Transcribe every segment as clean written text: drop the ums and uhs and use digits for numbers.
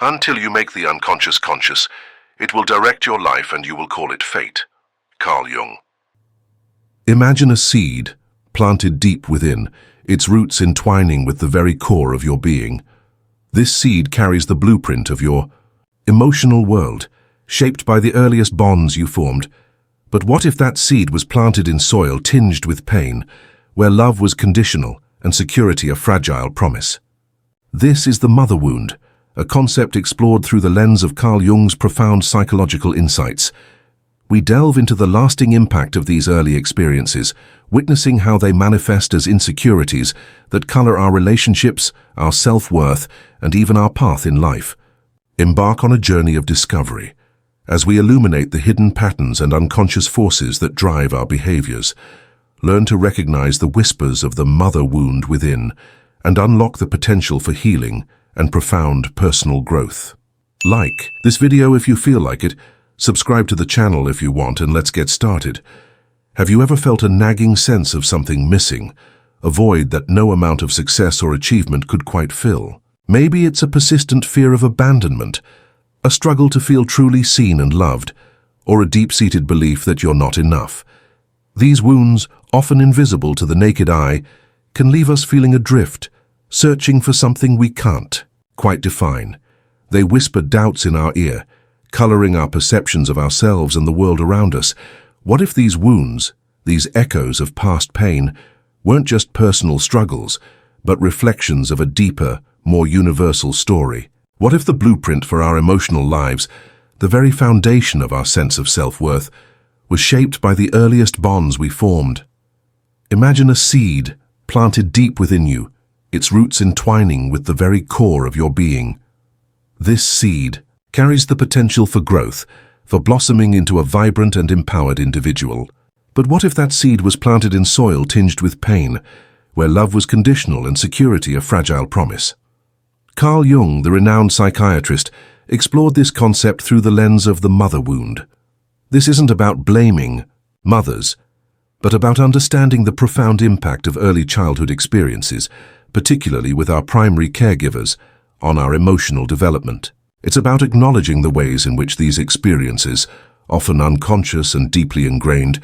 Until you make the unconscious conscious, it will direct your life and you will call it fate. Carl Jung. Imagine a seed planted deep within, its roots entwining with the very core of your being. This seed carries the blueprint of your emotional world, shaped by the earliest bonds you formed. But what if that seed was planted in soil tinged with pain, where love was conditional and security a fragile promise? This is the mother wound, a concept explored through the lens of Carl Jung's profound psychological insights. We delve into the lasting impact of these early experiences, witnessing how they manifest as insecurities that color our relationships, our self-worth, and even our path in life. Embark on a journey of discovery as we illuminate the hidden patterns and unconscious forces that drive our behaviors. Learn to recognize the whispers of the mother wound within and unlock the potential for healing and profound personal growth. Like this video if you feel like it, subscribe to the channel if you want, and let's get started. Have you ever felt a nagging sense of something missing, a void that no amount of success or achievement could quite fill? Maybe it's a persistent fear of abandonment, a struggle to feel truly seen and loved, or a deep-seated belief that you're not enough. These wounds, often invisible to the naked eye, can leave us feeling adrift, searching for something we can't quite define. They whisper doubts in our ear, coloring our perceptions of ourselves and the world around us. What if these wounds, these echoes of past pain, weren't just personal struggles, but reflections of a deeper, more universal story? What if the blueprint for our emotional lives, the very foundation of our sense of self-worth, was shaped by the earliest bonds we formed? Imagine a seed planted deep within you, its roots entwining with the very core of your being. This seed carries the potential for growth, for blossoming into a vibrant and empowered individual. But what if that seed was planted in soil tinged with pain, where love was conditional and security a fragile promise? Carl Jung, the renowned psychiatrist, explored this concept through the lens of the mother wound. This isn't about blaming mothers, but about understanding the profound impact of early childhood experiences, particularly with our primary caregivers, on our emotional development. It's about acknowledging the ways in which these experiences, often unconscious and deeply ingrained,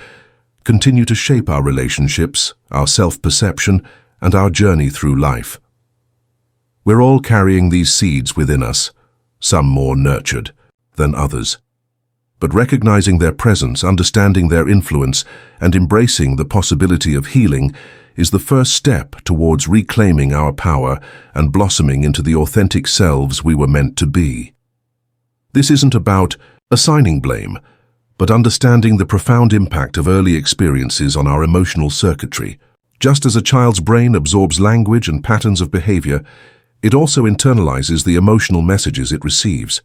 continue to shape our relationships, our self-perception, and our journey through life. We're all carrying these seeds within us, some more nurtured than others. But recognizing their presence, understanding their influence, and embracing the possibility of healing is the first step towards reclaiming our power and blossoming into the authentic selves we were meant to be. This isn't about assigning blame, but understanding the profound impact of early experiences on our emotional circuitry. Just as a child's brain absorbs language and patterns of behavior, it also internalizes the emotional messages it receives.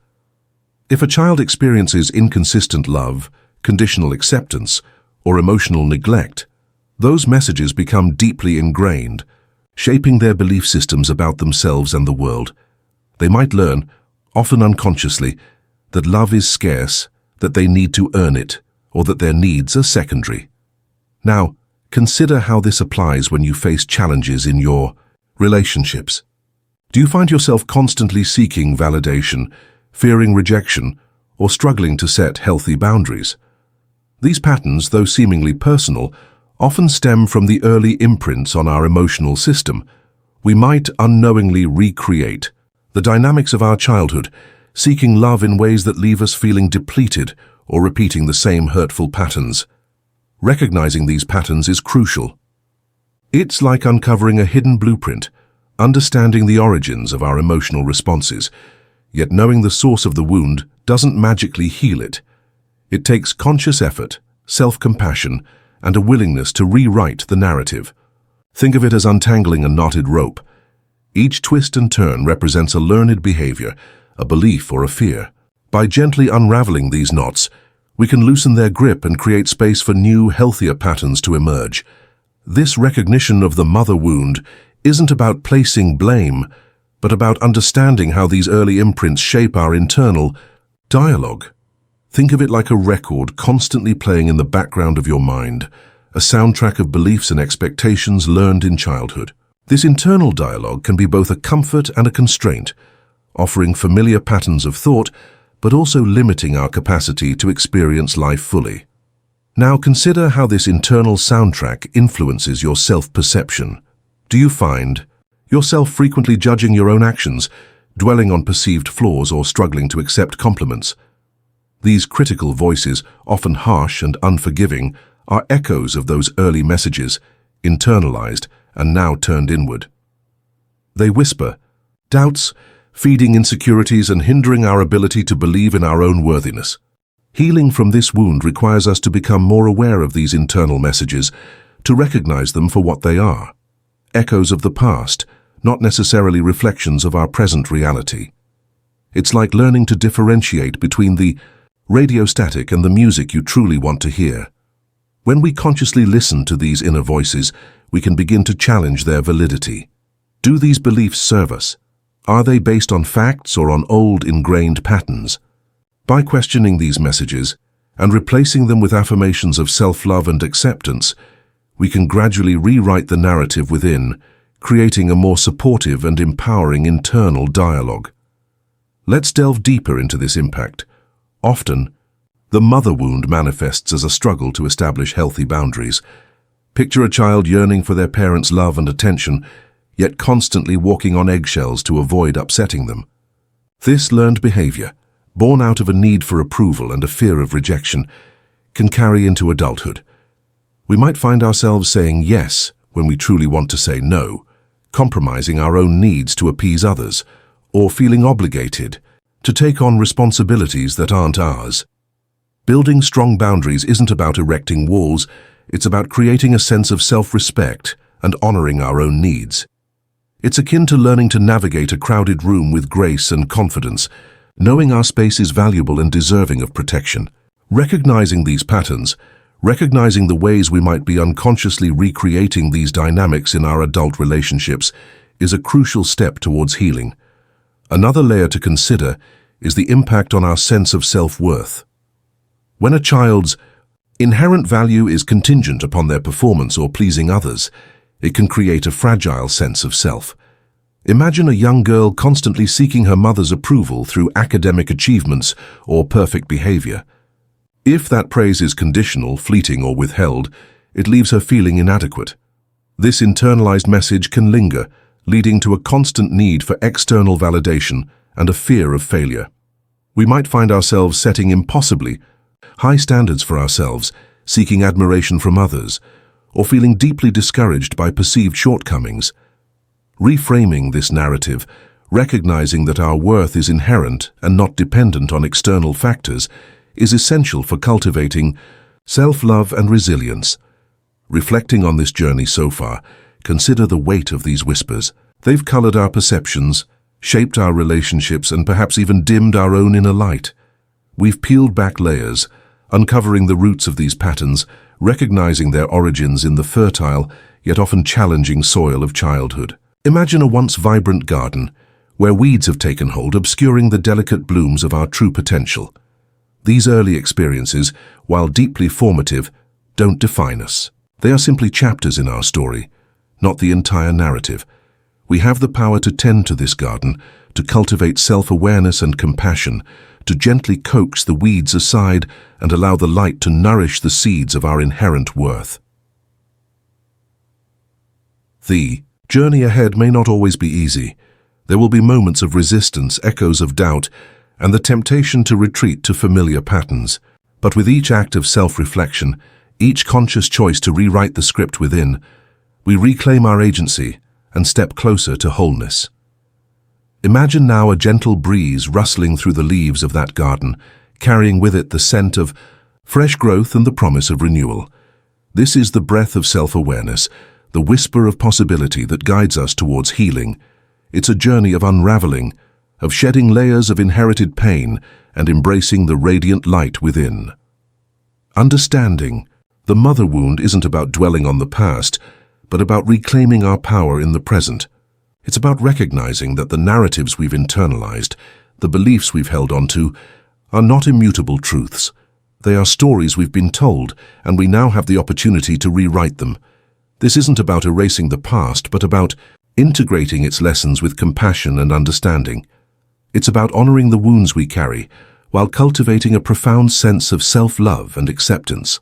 If a child experiences inconsistent love, conditional acceptance, or emotional neglect, those messages become deeply ingrained, shaping their belief systems about themselves and the world. They might learn, often unconsciously, that love is scarce, that they need to earn it, or that their needs are secondary. Now, consider how this applies when you face challenges in your relationships. Do you find yourself constantly seeking validation, fearing rejection, or struggling to set healthy boundaries? These patterns, though seemingly personal, often stem from the early imprints on our emotional system. We might unknowingly recreate the dynamics of our childhood, seeking love in ways that leave us feeling depleted or repeating the same hurtful patterns. Recognizing these patterns is crucial. It's like uncovering a hidden blueprint, understanding the origins of our emotional responses, yet knowing the source of the wound doesn't magically heal it. It takes conscious effort, self-compassion, and a willingness to rewrite the narrative. Think of it as untangling a knotted rope. Each twist and turn represents a learned behavior, a belief or a fear. By gently unraveling these knots, we can loosen their grip and create space for new, healthier patterns to emerge. This recognition of the mother wound isn't about placing blame, but about understanding how these early imprints shape our internal dialogue. Think of it like a record constantly playing in the background of your mind, a soundtrack of beliefs and expectations learned in childhood. This internal dialogue can be both a comfort and a constraint, offering familiar patterns of thought, but also limiting our capacity to experience life fully. Now consider how this internal soundtrack influences your self-perception. Do you find yourself frequently judging your own actions, dwelling on perceived flaws, or struggling to accept compliments? These critical voices, often harsh and unforgiving, are echoes of those early messages, internalized and now turned inward. They whisper doubts, feeding insecurities and hindering our ability to believe in our own worthiness. Healing from this wound requires us to become more aware of these internal messages, to recognize them for what they are: echoes of the past, not necessarily reflections of our present reality. It's like learning to differentiate between the radio static and the music you truly want to hear. When we consciously listen to these inner voices, we can begin to challenge their validity. Do these beliefs serve us? Are they based on facts or on old ingrained patterns? By questioning these messages and replacing them with affirmations of self-love and acceptance, we can gradually rewrite the narrative within, creating a more supportive and empowering internal dialogue. Let's delve deeper into this impact. Often, the mother wound manifests as a struggle to establish healthy boundaries. Picture a child yearning for their parents' love and attention, yet constantly walking on eggshells to avoid upsetting them. This learned behavior, born out of a need for approval and a fear of rejection, can carry into adulthood. We might find ourselves saying yes when we truly want to say no, compromising our own needs to appease others, or feeling obligated to take on responsibilities that aren't ours. Building strong boundaries isn't about erecting walls, it's about creating a sense of self-respect and honoring our own needs. It's akin to learning to navigate a crowded room with grace and confidence, knowing our space is valuable and deserving of protection. Recognizing these patterns, recognizing the ways we might be unconsciously recreating these dynamics in our adult relationships, is a crucial step towards healing. Another layer to consider is the impact on our sense of self-worth. When a child's inherent value is contingent upon their performance or pleasing others, it can create a fragile sense of self. Imagine a young girl constantly seeking her mother's approval through academic achievements or perfect behavior. If that praise is conditional, fleeting, or withheld, it leaves her feeling inadequate. This internalized message can linger, leading to a constant need for external validation and a fear of failure. We might find ourselves setting impossibly high standards for ourselves, seeking admiration from others, or feeling deeply discouraged by perceived shortcomings. Reframing this narrative, recognizing that our worth is inherent and not dependent on external factors, is essential for cultivating self-love and resilience. Reflecting on this journey so far, consider the weight of these whispers. They've colored our perceptions, shaped our relationships, and perhaps even dimmed our own inner light. We've peeled back layers, uncovering the roots of these patterns, recognizing their origins in the fertile, yet often challenging soil of childhood. Imagine a once vibrant garden, where weeds have taken hold, obscuring the delicate blooms of our true potential. These early experiences, while deeply formative, don't define us. They are simply chapters in our story, not the entire narrative. We have the power to tend to this garden, to cultivate self-awareness and compassion, to gently coax the weeds aside and allow the light to nourish the seeds of our inherent worth. The journey ahead may not always be easy. There will be moments of resistance, echoes of doubt, and the temptation to retreat to familiar patterns. But with each act of self-reflection, each conscious choice to rewrite the script within, we reclaim our agency and step closer to wholeness. Imagine now a gentle breeze rustling through the leaves of that garden, carrying with it the scent of fresh growth and the promise of renewal. This is the breath of self-awareness, the whisper of possibility that guides us towards healing. It's a journey of unraveling, of shedding layers of inherited pain and embracing the radiant light within. Understanding the mother wound isn't about dwelling on the past, but about reclaiming our power in the present. It's about recognizing that the narratives we've internalized, the beliefs we've held onto, are not immutable truths. They are stories we've been told, and we now have the opportunity to rewrite them. This isn't about erasing the past, but about integrating its lessons with compassion and understanding. It's about honoring the wounds we carry, while cultivating a profound sense of self-love and acceptance.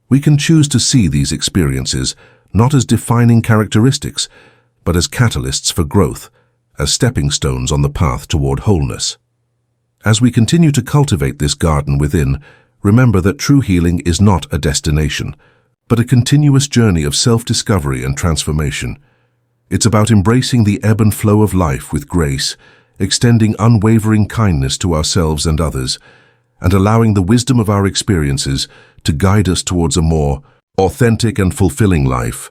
We can choose to see these experiences not as defining characteristics, but as catalysts for growth, as stepping stones on the path toward wholeness. As we continue to cultivate this garden within, remember that true healing is not a destination, but a continuous journey of self-discovery and transformation. It's about embracing the ebb and flow of life with grace, extending unwavering kindness to ourselves and others, and allowing the wisdom of our experiences to guide us towards a more authentic and fulfilling life.